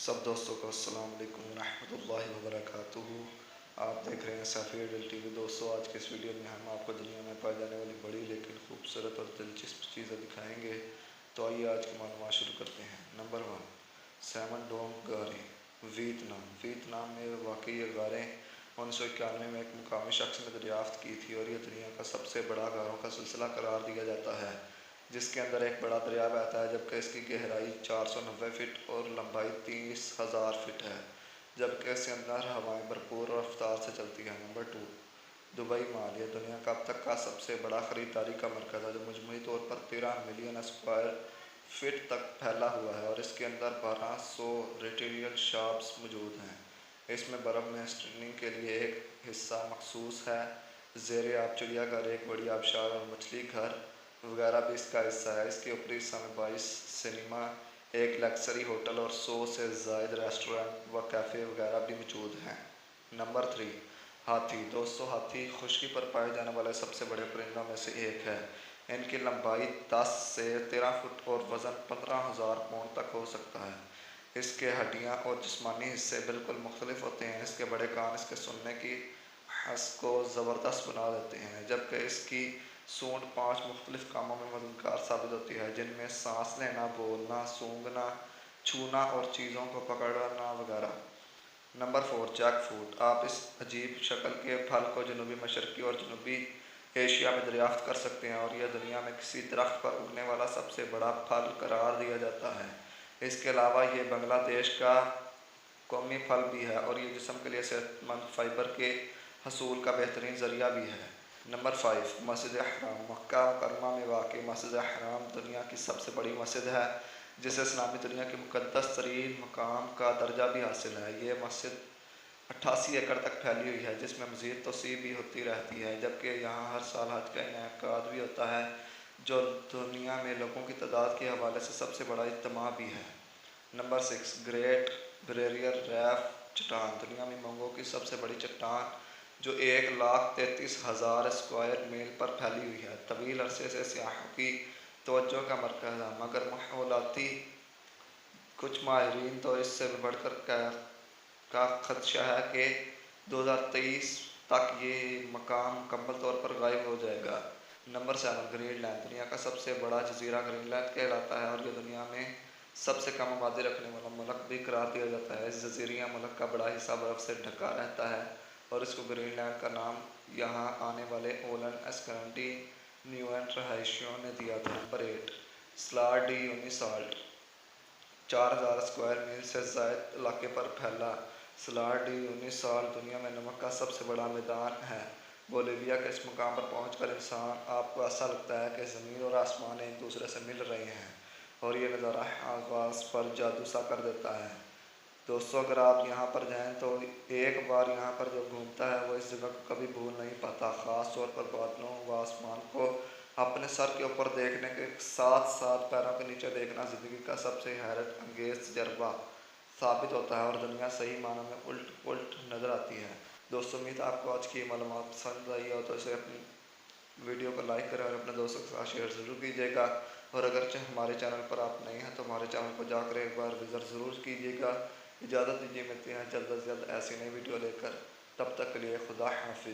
سب دوستوں کو السلام علیکم ورحمۃ اللہ وبرکاتہ۔ آپ دیکھ رہے ہیں سفیر ڈیل ٹی وی۔ دوستوں، آج کے اس ویڈیو میں ہم آپ کو دنیا میں پائی جانے والی بڑی لیکن خوبصورت اور دلچسپ چیزیں دکھائیں گے۔ تو آئیے آج کی معلومات شروع کرتے ہیں۔ نمبر 1، سیمن ڈونگ غاریں، ویتنام میں واقع یہ غاریں 1991 میں ایک مقامی شخص نے دریافت کی تھی اور یہ دنیا کا سب سے بڑا غاروں کا سلسلہ قرار دیا جاتا ہے، جس کے اندر ایک بڑا دریا بہتا ہے، جبکہ اس کی گہرائی 490 فٹ اور لمبائی 30,000 فٹ ہے، جبکہ اس کے اندر ہوائیں بھرپور رفتار سے چلتی ہیں۔ نمبر 2، دبئی مال، یہ دنیا کا اب تک کا سب سے بڑا خریداری کا مرکز ہے، جو مجموعی طور پر 13 ملین اسکوائر فٹ تک پھیلا ہوا ہے اور اس کے اندر 1200 ریٹیل شاپس موجود ہیں۔ اس میں برف میں سکیئنگ کے لیے ایک حصہ مخصوص ہے، زیر آب چڑیا گھر، ایک بڑی آبشار اور مچھلی گھر وغیرہ بھی اس کا حصہ ہے۔ اس کے اوپری حصہ میں 22 سنیما، ایک لگژری ہوٹل اور 100 سے زائد ریسٹورانٹ و کیفے وغیرہ بھی موجود ہیں۔ نمبر 3، ہاتھی۔ دوستو، ہاتھی خشکی پر پائے جانے والے سب سے بڑے پرندوں میں سے ایک ہے۔ ان کی لمبائی 10 سے 13 فٹ اور وزن 15,000 پاؤنڈ تک ہو سکتا ہے۔ اس کے ہڈیاں اور جسمانی حصے بالکل مختلف ہوتے ہیں۔ اس کے بڑے کان اس کے سننے کی حس کو زبردست بنا دیتے ہیں، جبکہ اس کی سونڈ 5 مختلف کاموں میں مددگار ثابت ہوتی ہے، جن میں سانس لینا، بولنا، سونگھنا، چھونا اور چیزوں کو پکڑنا وغیرہ۔ Number 4، Jack fruit. آپ اس عجیب شکل کے پھل کو جنوبی مشرقی اور جنوبی ایشیا میں دریافت کر سکتے ہیں اور یہ دنیا میں کسی درخت پر اگنے والا سب سے بڑا پھل قرار دیا جاتا ہے۔ اس کے علاوہ یہ بنگلہ دیش کا قومی پھل بھی ہے اور یہ جسم کے لیے صحت مند فائبر کے حصول کا بہترین ذریعہ بھی ہے۔ نمبر 5، مسجد حرام۔ مکہ مکرمہ میں واقع مسجد حرام دنیا کی سب سے بڑی مسجد ہے، جسے اسلامی دنیا کے مقدس ترین مقام کا درجہ بھی حاصل ہے۔ یہ مسجد 88 ایکڑ تک پھیلی ہوئی ہے، جس میں مزید توسیع بھی ہوتی رہتی ہے، جبکہ یہاں ہر سال حج کا انعقاد بھی ہوتا ہے، جو دنیا میں لوگوں کی تعداد کے حوالے سے سب سے بڑا اجتماع بھی ہے۔ نمبر 6، گریٹ بیریئر ریف چٹان۔ دنیا میں مونگوں کی سب سے بڑی چٹان، جو 1,33,000 اسکوائر میل پر پھیلی ہوئی ہے، طویل عرصے سے سیاحوں کی توجہ کا مرکز ہے، مگر ماحولیاتی کچھ ماہرین تو اس سے بھی بڑھ کر کا خدشہ ہے کہ 2023 تک یہ مقام مکمل طور پر غائب ہو جائے گا۔ Number 7، green land. دنیا کا سب سے بڑا جزیرہ گرین لینڈ کہلاتا ہے اور یہ دنیا میں سب سے کم آبادی رکھنے والا ملک بھی قرار دیا جاتا ہے۔ اس جزیرہ ملک کا بڑا حصہ برف سے ڈھکا رہتا ہے اور اس کو گرین لینڈ کا نام یہاں آنے والے اولن اسکینڈی نیوئن رہائشیوں نے دیا تھا۔ نمبر 8، سالا ڈی یونی سالٹ۔ 4,000 اسکوائر میل سے زائد علاقے پر پھیلا سالا ڈی یونی سالٹ دنیا میں نمک کا سب سے بڑا میدان ہے۔ بولیویا کے اس مقام پر پہنچ کر آپ کو ایسا لگتا ہے کہ زمین اور آسمان ایک دوسرے سے مل رہے ہیں اور یہ نظارہ آغاز پر جادو سا کر دیتا ہے۔ دوستو، اگر آپ یہاں پر جائیں تو ایک بار یہاں پر جو گھومتا ہے وہ اس جگہ کو کبھی بھول نہیں پاتا، خاص طور پر بادلوں و آسمان کو اپنے سر کے اوپر دیکھنے کے ساتھ ساتھ پیروں کے نیچے دیکھنا زندگی کا سب سے حیرت انگیز تجربہ ثابت ہوتا ہے اور دنیا صحیح معنوں میں الٹ پلٹ نظر آتی ہے۔ دوستو، امید ہے آپ کو آج کی یہ معلومات پسند آئی ہو تو اسے اپنی ویڈیو کو لائک کریں اور اپنے دوستوں کے ساتھ شیئر ضرور کیجیے گا، اور اگرچہ ہمارے چینل پر آپ نئے ہیں تو ہمارے چینل کو جا کر ایک بار وزٹ ضرور کیجیے گا۔ اجازت دیجیے، ملتے ہیں جلد از جلد ایسی نئی ویڈیو لے کر، تب تک کے لیے خدا حافظ۔